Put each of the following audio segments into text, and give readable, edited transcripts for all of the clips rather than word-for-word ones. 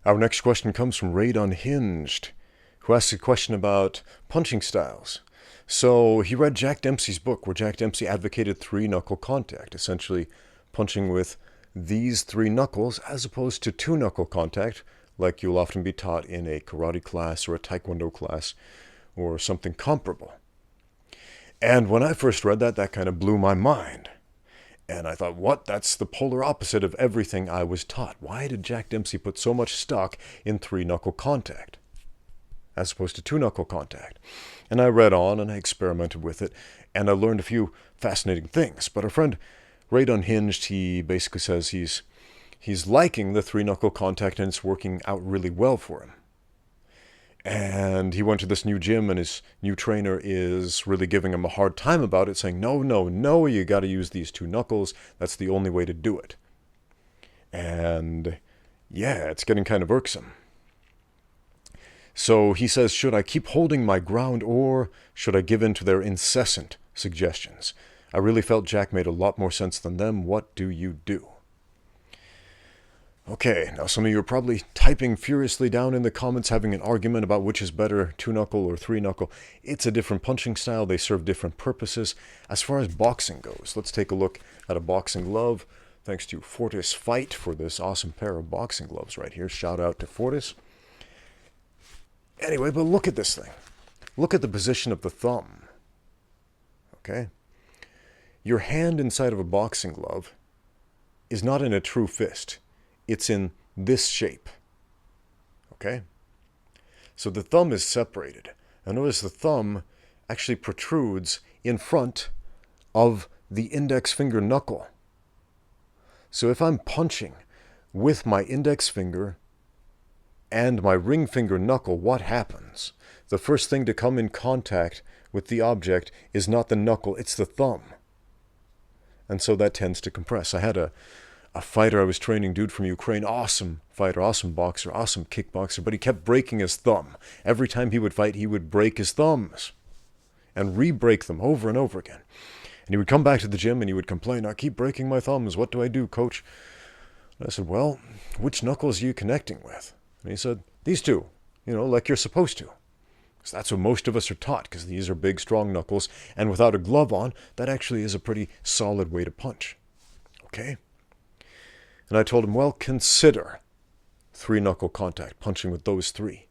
Our next question comes from Raid Unhinged, who asks a question about punching styles. So he read Jack Dempsey's book, where Jack Dempsey advocated three-knuckle contact, essentially punching with these three knuckles as opposed to two-knuckle contact, like you'll often be taught in a karate class or a taekwondo class or something comparable. And when I first read that, that kind of blew my mind. And I thought, what? That's the polar opposite of everything I was taught. Why did Jack Dempsey put so much stock in three-knuckle contact as opposed to two-knuckle contact? And I read on and I experimented with it, and I learned a few fascinating things. But our friend Raid Unhinged, he basically says he's liking the three-knuckle contact and it's working out really well for him. And he went to this new gym, and his new trainer is really giving him a hard time about it, saying, no, you got to use these two knuckles. That's the only way to do it. And yeah, it's getting kind of irksome. So he says, should I keep holding my ground, or should I give in to their incessant suggestions? I really felt Jack made a lot more sense than them. What do you do? Okay, now some of you are probably typing furiously down in the comments, having an argument about which is better, two-knuckle or three-knuckle. It's a different punching style. They serve different purposes. As far as boxing goes, let's take a look at a boxing glove. Thanks to Fortis Fight for this awesome pair of boxing gloves right here. Shout out to Fortis. Anyway, but look at this thing. Look at the position of the thumb. Okay? Your hand inside of a boxing glove is not in a true fist. It's in this shape. Okay? So the thumb is separated. Now notice the thumb actually protrudes in front of the index finger knuckle. So if I'm punching with my index finger and my ring finger knuckle, what happens? The first thing to come in contact with the object is not the knuckle, it's the thumb. And so that tends to compress. I had a fighter I was training, dude from Ukraine, awesome fighter, awesome boxer, awesome kickboxer, but he kept breaking his thumb. Every time he would fight, he would break his thumbs and re-break them over and over again. And he would come back to the gym and he would complain, I keep breaking my thumbs, what do I do, coach? And I said, well, which knuckles are you connecting with? And he said, these two, like you're supposed to. So that's what most of us are taught, because these are big, strong knuckles, and without a glove on, that actually is a pretty solid way to punch. Okay? And I told him, well, consider three-knuckle contact, punching with those three.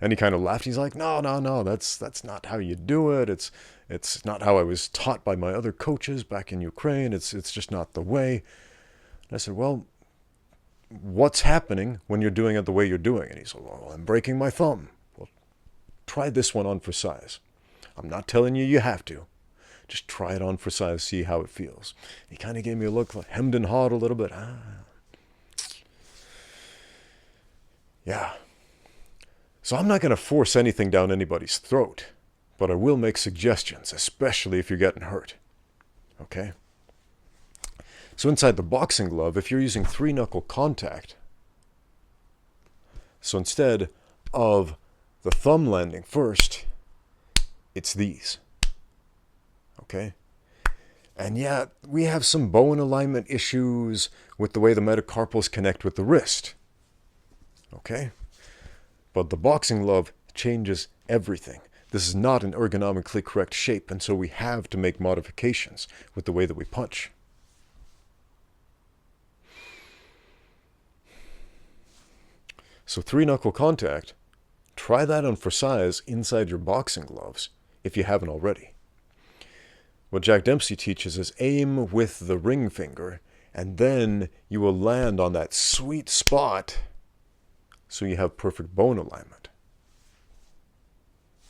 And he kind of laughed. He's like, no, that's not how you do it. It's not how I was taught by my other coaches back in Ukraine. It's just not the way. And I said, well, what's happening when you're doing it the way you're doing it? He said, well, I'm breaking my thumb. Well, try this one on for size. I'm not telling you you have to. Just try it on for size, see how it feels. He kind of gave me a look, like hemmed and hawed a little bit. Yeah. So I'm not going to force anything down anybody's throat, but I will make suggestions, especially if you're getting hurt. Okay? So inside the boxing glove, if you're using three-knuckle contact, so instead of the thumb landing first, it's these. Okay? And yeah, we have some bone alignment issues with the way the metacarpals connect with the wrist. Okay? But the boxing glove changes everything. This is not an ergonomically correct shape, and so we have to make modifications with the way that we punch. So three-knuckle contact, try that on for size inside your boxing gloves if you haven't already. What Jack Dempsey teaches is aim with the ring finger, and then you will land on that sweet spot so you have perfect bone alignment.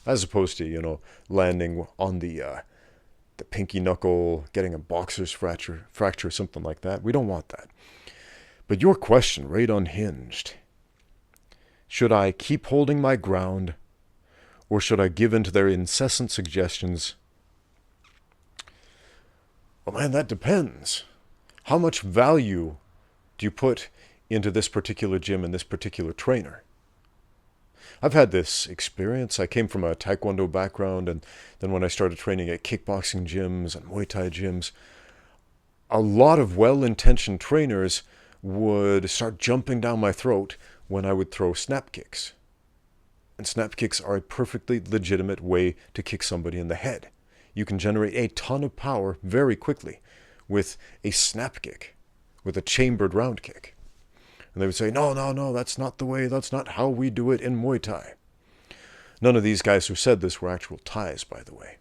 As opposed to, landing on the pinky knuckle, getting a boxer's fracture, something like that. We don't want that. But your question, Raid Unhinged, should I keep holding my ground, or should I give in to their incessant suggestions? Well, man, that depends. How much value do you put into this particular gym and this particular trainer? I've had this experience. I came from a taekwondo background, and then when I started training at kickboxing gyms and Muay Thai gyms, a lot of well-intentioned trainers would start jumping down my throat when I would throw snap kicks. And snap kicks are a perfectly legitimate way to kick somebody in the head. You can generate a ton of power very quickly with a snap kick, with a chambered round kick. And they would say, no, no, no, that's not the way, that's not how we do it in Muay Thai. None of these guys who said this were actual Thais, by the way.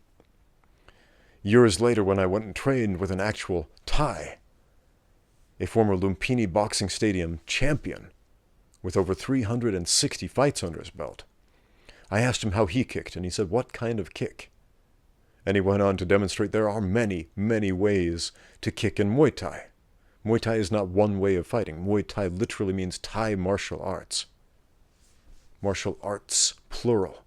Years later, when I went and trained with an actual Thai, a former Lumpini Boxing Stadium champion with over 360 fights under his belt, I asked him how he kicked, and he said, what kind of kick? And he went on to demonstrate there are many, many ways to kick in Muay Thai. Muay Thai is not one way of fighting. Muay Thai literally means Thai martial arts. Martial arts, plural.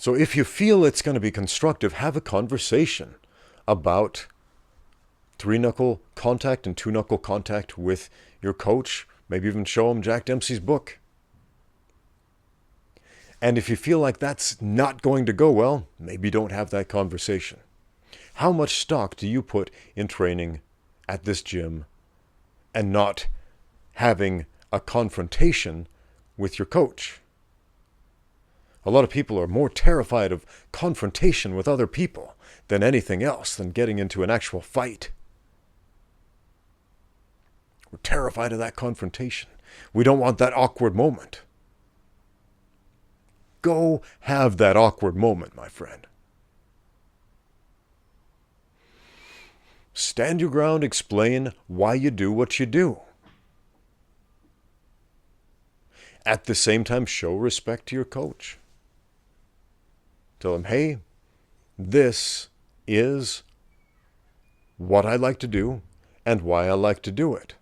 So if you feel it's going to be constructive, have a conversation about three-knuckle contact and two-knuckle contact with your coach. Maybe even show him Jack Dempsey's book. And if you feel like that's not going to go well, maybe don't have that conversation. How much stock do you put in training at this gym and not having a confrontation with your coach? A lot of people are more terrified of confrontation with other people than anything else, than getting into an actual fight. We're terrified of that confrontation. We don't want that awkward moment. Go have that awkward moment, my friend. Stand your ground, explain why you do what you do. At the same time, show respect to your coach. Tell him, hey, this is what I like to do and why I like to do it.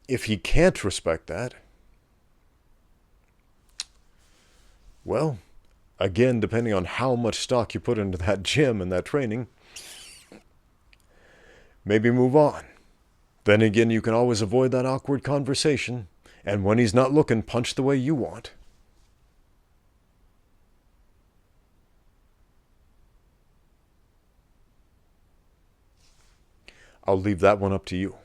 If he can't respect that, well, again, depending on how much stock you put into that gym and that training, maybe move on. Then again, you can always avoid that awkward conversation, and when he's not looking, punch the way you want. I'll leave that one up to you.